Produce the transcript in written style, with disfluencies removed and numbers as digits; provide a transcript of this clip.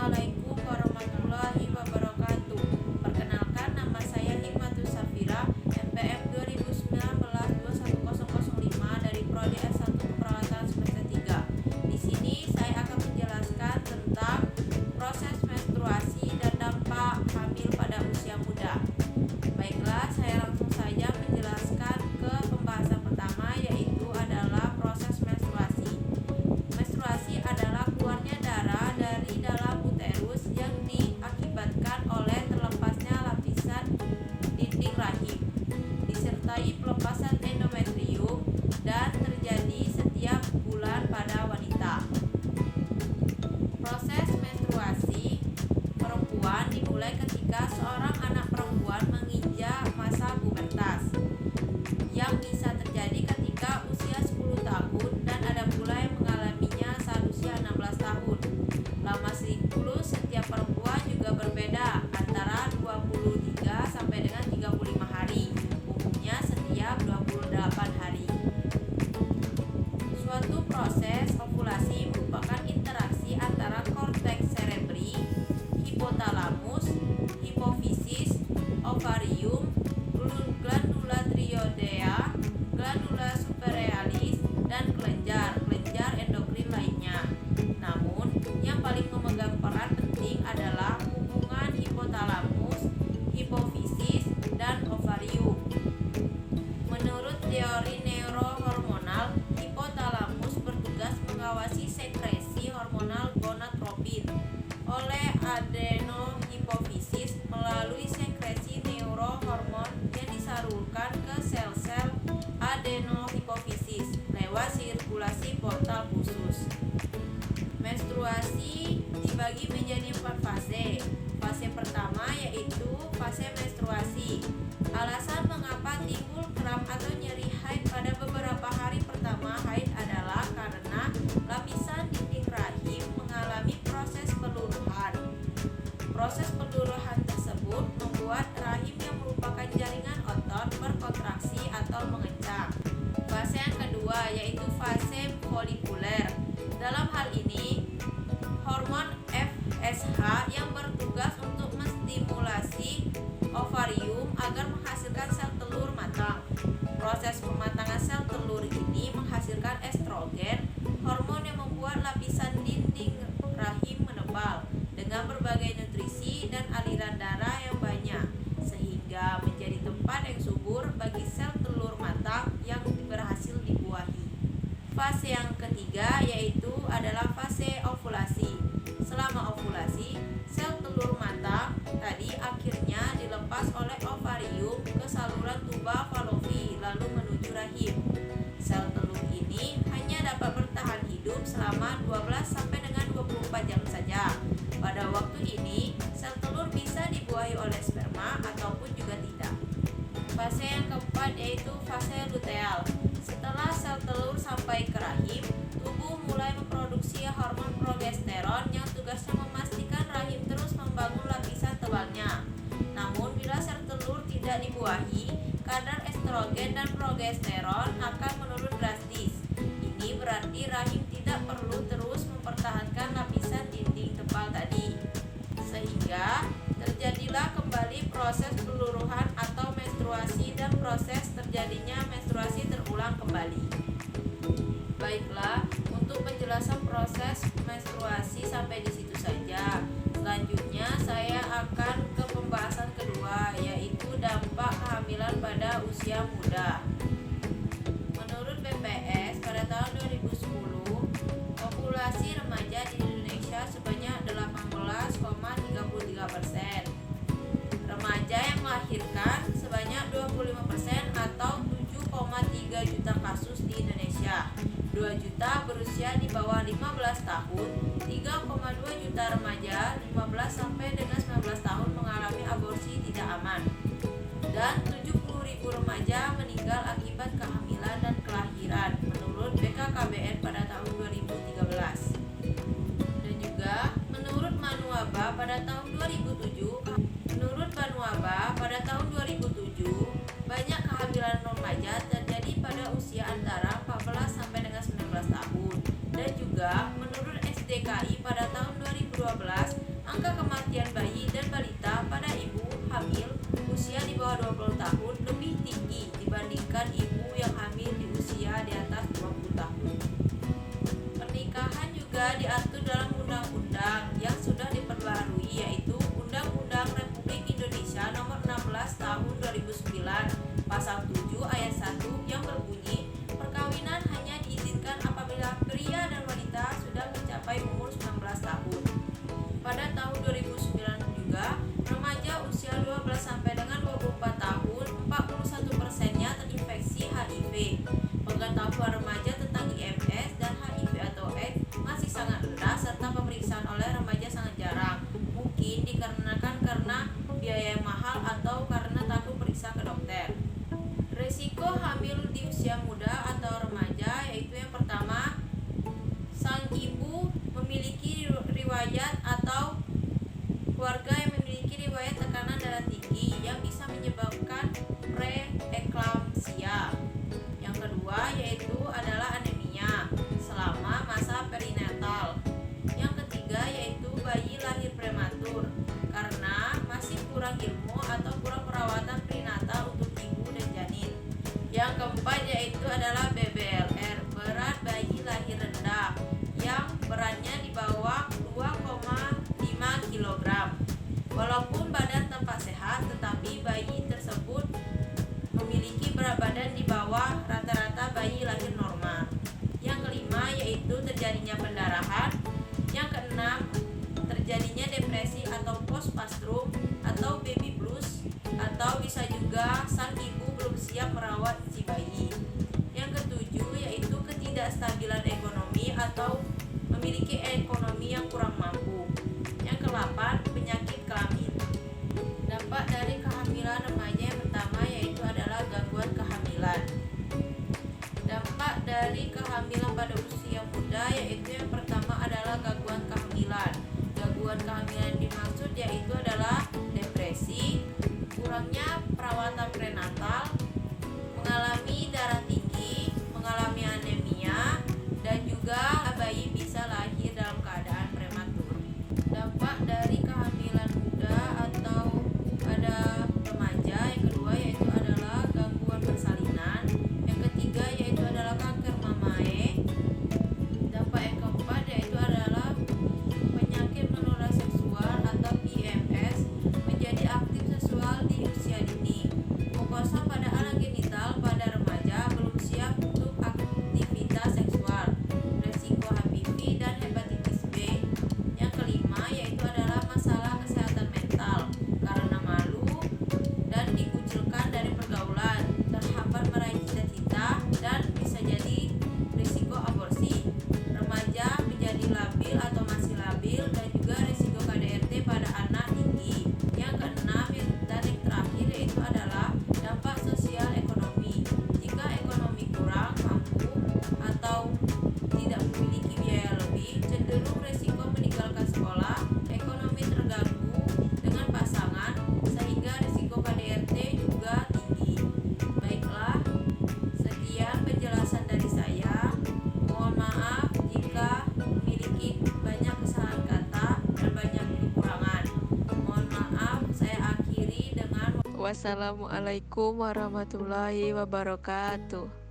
Assalamualaikum warahmatullahi wabarakatuh. Perkenalkan, nama saya Hikmatus Safira, NPM 2019-21005 dari Prodi S1 Keperawatan semester 3. Di sini saya akan menjelaskan tentang proses menstruasi dan dampak hamil pada usia muda. Baiklah, saya langsung saja menjelaskan ke pembahasan pertama, yaitu adalah proses menstruasi. Menstruasi adalah keluarnya darah dari dalam uterus yang diakibatkan oleh terlepasnya lapisan dinding rahim, disertai pelepasan endometrium, dan terjadi setiap bulan pada wanita. Proses menstruasi perempuan dimulai ketika seorang anak perempuan menginjak masa pubertas, yang bisa terjadi ketika usia 10 tahun dan ada pula yang mengalaminya saat usia 16 tahun. Lama siklus setiap perempuan juga berbeda, antara 23 sampai dengan 35 hari, umumnya setiap 28 hari. Suatu proses ovulasi merupakan interaksi antara korteks cerebri, hipotalamus, hipofisis, ovarium, glandula thyroidea, glandula suprarealis, dan kelenjar endokrin lainnya. Namun, yang paling memegang peran penting adalah hubungan hipotalamus, hipofisis, dan ovarium. Menurut teori neurohormonal, hipotalamus bertugas mengawasi sekresi hormonal gonadotropin oleh adenohipofisis melalui sekresi neurohormon yang disalurkan ke sel-sel adenohipofisis lewat sirkulasi portal khusus. Menstruasi dibagi menjadi 4 fase. Fase pertama yaitu fase menstruasi. Alasan mengapa timbul kram atau nyeri haid pada beberapa hari pertama haid adalah karena lapisan dinding rahim mengalami proses peluruhan. Proses peluruhan tersebut membuat rahim yang merupakan jaringan otot berkontraksi atau mengecang. Fase yang kedua yaitu fase folikuler. Dalam hal ini, hormon FSH yang bertugas untuk menstimulasi ovarium agar menghasilkan sel telur matang. Proses pematangan sel telur ini menghasilkan estrogen, hormon yang membuat lapisan dinding rahim menebal dengan berbagai nutrisi dan aliran darah yang banyak, sehingga menjadi tempat yang subur bagi sel telur matang yang berhasil dibuahi. Fase yang ketiga yaitu adalah fase ovulasi. Selama ovulasi, sel telur matang tadi akhirnya dilepas oleh ovarium ke saluran tuba Fallopi lalu menuju rahim. Sel telur ini hanya dapat bertahan hidup selama 12 sampai dengan 24 jam saja. Pada waktu ini, sel telur bisa dibuahi oleh sperma ataupun juga tidak. Fase yang keempat yaitu fase luteal. Setelah sel telur sampai ke rahim, tubuh mulai memproduksi hormon progesteron yang tugasnya memastikan rahim terus membangun lapisan tebalnya. Namun bila sel telur tidak dibuahi, kadar estrogen dan progesteron akan menurun drastis. Ini berarti rahim tidak perlu terus mempertahankan lapisan dinding tebal tadi, sehingga terjadilah kembali proses peluruhan atau menstruasi dan proses terjadinya menstruasi terulang kembali. Baiklah, untuk penjelasan proses menstruasi sampai di situ saja. Selanjutnya saya akan ke pembahasan kedua, yaitu dampak kehamilan pada usia muda. Menurut BPS, pada tahun 2010, populasi remaja di Indonesia sebanyak 18,33%. Remaja yang melahirkan sebanyak 25% atau 7,3 juta kasus di Indonesia. 2 juta berusia di bawah 15 tahun, 3,2 juta remaja 15 sampai dengan 19 tahun mengalami aborsi tidak aman, dan 70.000 remaja meninggal akibat kehamilan dan kelahiran menurut BKKBN pada tahun 2013. Dan juga menurut Manuaba pada tahun 2007, banyak kehamilan remaja terjadi pada usia antara 14 sampai dengan 19 tahun. Dan juga menurut SDKI pada tahun 2012, bawah 20 tahun lebih tinggi dibandingkan ibu yang hamil di usia di atas 20 tahun. Pernikahan juga diatur dalam undang-undang yang sudah diperbarui, yaitu Undang-Undang Republik Indonesia Nomor 16 Tahun 2009 Pasal 7 Ayat 1 yang berbunyi, perkawinan hanya diizinkan apabila pria dan wanita sudah mencapai umur 19 tahun. Pada tahun 2009 juga, remaja usia 12 sampai dengan 24 tahun, 41%-nya terinfeksi HIV. Pengetahuan remaja tentang IMS dan HIV atau AIDS masih sangat rendah, serta pemeriksaan oleh remaja sangat jarang. Mungkin dikarenakan karena biaya yang mahal atau karena takut periksa ke dokter. Risiko hamil di usia muda atau remaja yaitu yang pertama, sang ibu memiliki riwayat atau keluarga yang memiliki riwayat tekanan darah tinggi yang bisa menyebabkan preeklamsia. Yang kedua yaitu adalah anemia selama masa perinatal. Yang ketiga yaitu bayi lahir prematur karena masih kurang ilmu atau kurang perawatan prenatal untuk ibu dan janin. Yang keempat yaitu adalah BBLR, berat bayi lahir rendah yang beratnya di bawah 2,5 kg. Walaupun badan tampak sehat, tetapi bayi tersebut memiliki berat badan di bawah rata-rata bayi lahir normal. Yang kelima yaitu terjadinya pendarahan. Yang keenam, terjadinya depresi atau postpartum atau baby blues, atau bisa juga sang ibu belum siap merawat si bayi. Yang ketujuh yaitu ketidakstabilan ekonomi atau memiliki ekonomi yang kurang mampu. Yang kedelapan, penyakit kelamin. Dampak dari kehamilan remaja yang pertama yaitu adalah gangguan kehamilan. Dampak dari kehamilan pada usia muda yaitu yang pertama adalah gangguan kehamilan. Gangguan kehamilan dimaksud yaitu adalah depresi, kurangnya perawatan prenatal, mengalami darah tinggi, mengalami anemia, dan juga bayi bisa lahir dalam keadaan prematur. Dampak dari kehamilan muda atau pada remaja yang kedua yaitu adalah gangguan persalinan. Yang ketiga yaitu adalah kanker mamae. Dampak yang keempat yaitu adalah penyakit menular seksual atau PMS, menjadi aktif seksual di usia dini. Mukosa pada alat genital pada remaja belum siap untuk aktivitas seksual. Resiko HPV dan hepatitis B. Yang kelima yaitu adalah masalah kesehatan mental karena malu dan dikucilkan dari pergaulan, terhambat meraih cita-cita, dan bisa jadi risiko aborsi. Remaja menjadi labil atau masih labil, dan juga risiko KDRT pada anak tinggi. Yang keenam dan yang terakhir yaitu adalah dampak sosial ekonomi. Jika ekonomi kurang mampu atau tidak memiliki biaya lebih, cenderung risiko meninggalkan sekolah, ekonomi terganggu dengan pasangan, sehingga risiko KDRT juga tinggi. Baiklah, sekian penjelasan dari saya. Mohon maaf jika memiliki banyak kesalahan kata dan banyak kekurangan. Mohon maaf, saya akhiri dengan wassalamualaikum warahmatullahi wabarakatuh.